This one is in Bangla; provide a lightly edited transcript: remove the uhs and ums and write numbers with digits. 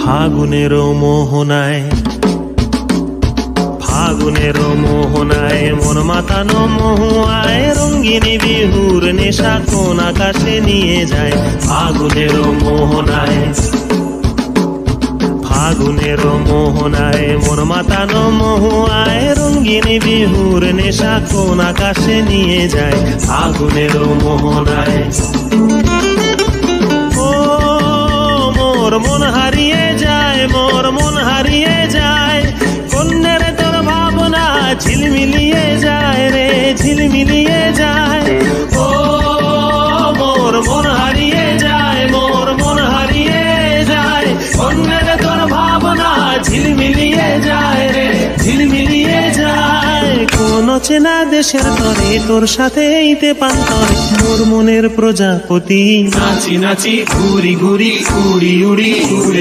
ফাগুনের মোহনায় মন মাতানো মহুয়ায় রঙ্গিনী বিহুর নেশা কোন আকাশে নিয়ে যায়। ফাগুনের মোহনায় মন মাতানো মহুয়ায় রঙ্গিনী বিহুর নেশা কোন আকাশে নিয়ে যায়। ফাগুনের মোহনায় মোর মন হারিয়ে যায়, মোর মন হারিয়ে যায়, কন্যের তোর ভাবনা ঝিলমিলিয়ে যায় রে, ঝিলমিলিয়ে যায়। ও মোর মন হারিয়ে যায়, মোর মন হারিয়ে যায়, কন্যের তোর ভাবনা ঝিলমিলিয়ে যায় রে, ঝিলমিলিয়ে যায়। কোন চেনা দেশের তরে তোর সাথে এইতে পান্তরে মোর মনের প্রজাপতি নাচি নাচি ঘুরি ঘুরি উড়ি উড়ি উড়ে